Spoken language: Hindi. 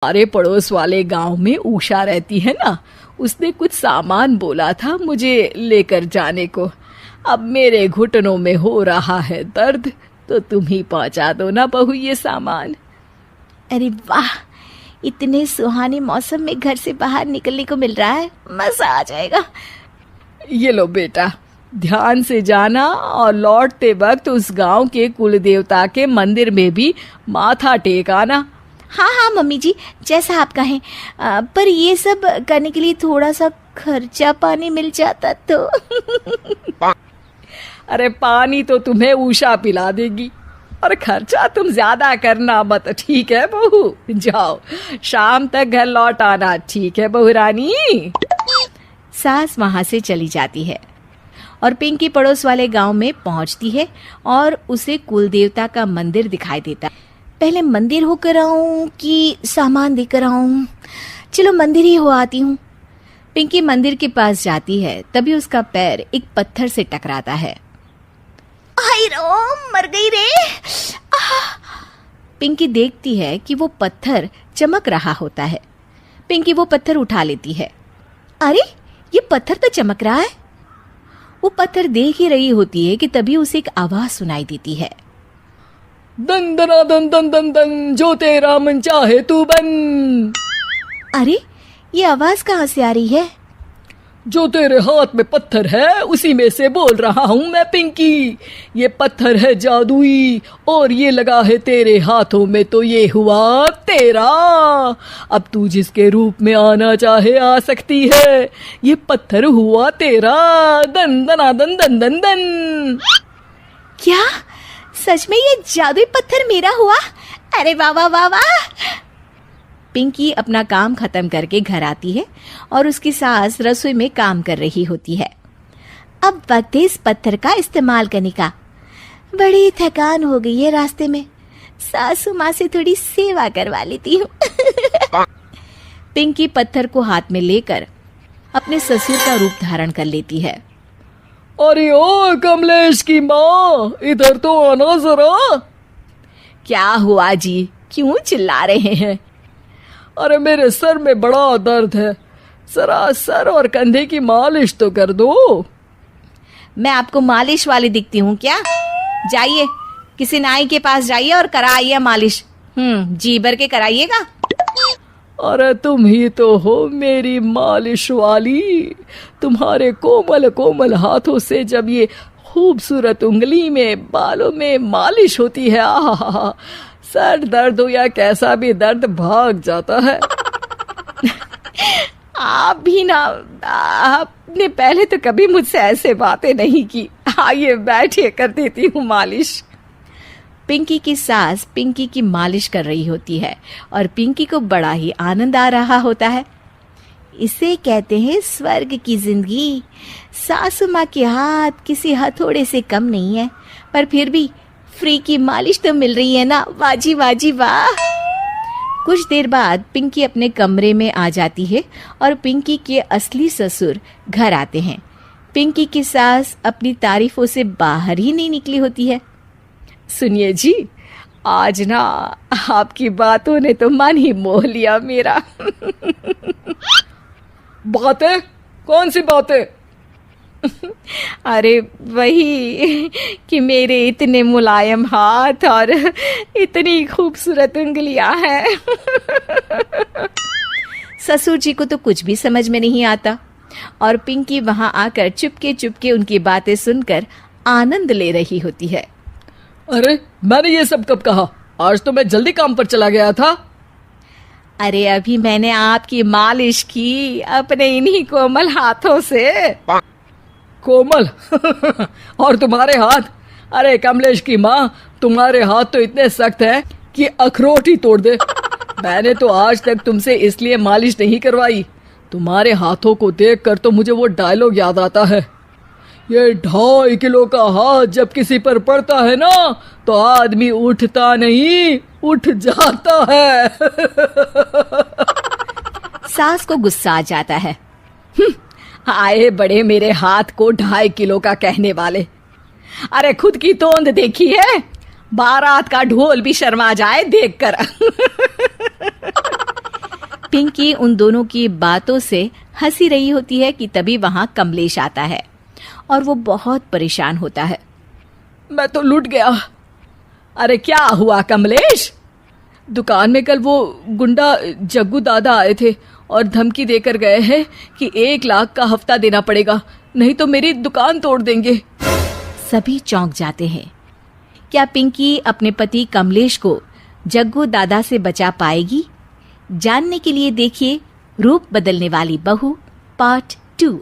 हमारे पड़ोस वाले गांव में उषा रहती है ना, उसने कुछ सामान बोला था मुझे लेकर जाने को। अब मेरे घुटनों में हो रहा है दर्द, तो तुम ही पहुंचा दो ना बहू ये सामान। अरे वाह, इतने सुहाने मौसम में घर से बाहर निकलने को मिल रहा है, मजा आ जाएगा। ये लो बेटा, ध्यान से जाना और लौटते वक्त उस गांव के कुल देवता के मंदिर में भी माथा टेक आना। हाँ हाँ मम्मी जी, जैसा आप कहें। पर ये सब करने के लिए थोड़ा सा खर्चा पानी मिल जाता तो। अरे पानी तो तुम्हें उषा पिला देगी, और खर्चा तुम ज्यादा करना मत, ठीक है बहू? जाओ, शाम तक घर लौट आना, ठीक है बहू रानी? सास वहां से चली जाती है और पिंकी पड़ोस वाले गांव में पहुंचती है और उसे कुल देवता का मंदिर दिखाई देता है। पहले मंदिर होकर आऊं कि सामान देकर आऊं? चलो मंदिर ही हो आती हूँ। पिंकी मंदिर के पास जाती है, तभी उसका पैर एक पत्थर से टकराता है। हाय रो, मर गई रे। पिंकी देखती है कि वो पत्थर चमक रहा होता है। पिंकी वो पत्थर उठा लेती है। अरे, ये पत्थर तो चमक रहा है। वो पत्थर देख ही रही होती है कि तभी उसे एक आवाज सुनाई देती है। दन दना दन दन दन दन, जो तेरा मन चाहे तू बन। अरे, ये आवाज कहाँ से आ रही है? जो तेरे हाथ में पत्थर है उसी में से बोल रहा हूँ मैं पिंकी। ये पत्थर है जादुई और ये लगा है तेरे हाथों में, तो ये हुआ तेरा। अब तू जिसके रूप में आना चाहे आ सकती है। ये पत्थर हुआ तेरा। दन दना दन दन दन दन। क्या सच में ये जादुई पत्थर मेरा हुआ? अरे वाह वाह वाह वाह। पिंकी अपना काम खत्म करके घर आती है और उसकी सास रसोई में काम कर रही होती है। अब वक्त है इस पत्थर का इस्तेमाल करने का। बड़ी थकान हो गई है रास्ते में, सासू माँ से थोड़ी सेवा करवा लेती हूँ। पिंकी पत्थर को हाथ में लेकर अपने ससुर का रूप धारण कर लेती है। अरे ओ कमलेश की माँ, इधर तो आना जरा। क्या हुआ जी, क्यों चिल्ला रहे हैं? अरे मेरे सर में बड़ा दर्द है, जरा सर और कंधे की मालिश तो कर दो। मैं आपको मालिश वाली दिखती हूँ क्या? जाइए किसी नाई के पास जाइए और कराइए मालिश। जी भर के कराइएगा। अरे तुम ही तो हो मेरी मालिश वाली। तुम्हारे कोमल कोमल हाथों से जब ये खूबसूरत उंगली में बालों में मालिश होती है, आहा, सर दर्द हो या कैसा भी दर्द भाग जाता है। आप भी ना, आपने पहले तो कभी मुझसे ऐसे बातें नहीं की। आइए बैठिए, कर देती हूँ मालिश। पिंकी की सास पिंकी की मालिश कर रही होती है और पिंकी को बड़ा ही आनंद आ रहा होता है। इसे कहते हैं स्वर्ग की जिंदगी। सासू माँ के हाथ किसी हथौड़े से कम नहीं है, पर फिर भी फ्री की मालिश तो मिल रही है ना। वाजी वाजी वाह। कुछ देर बाद पिंकी अपने कमरे में आ जाती है और पिंकी के असली ससुर घर आते हैं। पिंकी की सास अपनी तारीफों से बाहर ही नहीं निकली होती है। सुनिए जी, आज ना आपकी बातों ने तो मन ही मोह लिया मेरा। बातें? कौन सी बातें? अरे वही कि मेरे इतने मुलायम हाथ और इतनी खूबसूरत उंगलियां हैं। ससुर जी को तो कुछ भी समझ में नहीं आता और पिंकी वहां आकर चुपके चुपके उनकी बातें सुनकर आनंद ले रही होती है। अरे मैंने ये सब कब कहा? आज तो मैं जल्दी काम पर चला गया था। अरे अभी मैंने आपकी मालिश की अपने इन्हीं कोमल हाथों से। कोमल? और तुम्हारे हाथ? अरे कमलेश की माँ, तुम्हारे हाथ तो इतने सख्त हैं कि अखरोट ही तोड़ दे। मैंने तो आज तक तुमसे इसलिए मालिश नहीं करवाई। तुम्हारे हाथों को देखकर तो मुझे वो डायलॉग याद आता है, ये 2.5 किलो का हाथ जब किसी पर पड़ता है ना, तो आदमी उठता नहीं, उठ जाता है। सास को गुस्सा आ जाता है। आए बड़े मेरे हाथ को 2.5 किलो का कहने वाले। अरे खुद की तोंद देखी है? बारात का ढोल भी शर्मा जाए देखकर। पिंकी उन दोनों की बातों से हंसी रही होती है कि तभी वहां कमलेश आता है और वो बहुत परेशान होता है। मैं तो लूट गया। अरे क्या हुआ कमलेश? दुकान में कल वो गुंडा जग्गू दादा आए थे और धमकी देकर गए हैं कि 1 लाख का हफ्ता देना पड़ेगा, नहीं तो मेरी दुकान तोड़ देंगे। सभी चौंक जाते हैं। क्या पिंकी अपने पति कमलेश को जग्गू दादा से बचा पाएगी? जानने के लिए देखिए रूप बदलने वाली बहू पार्ट 2।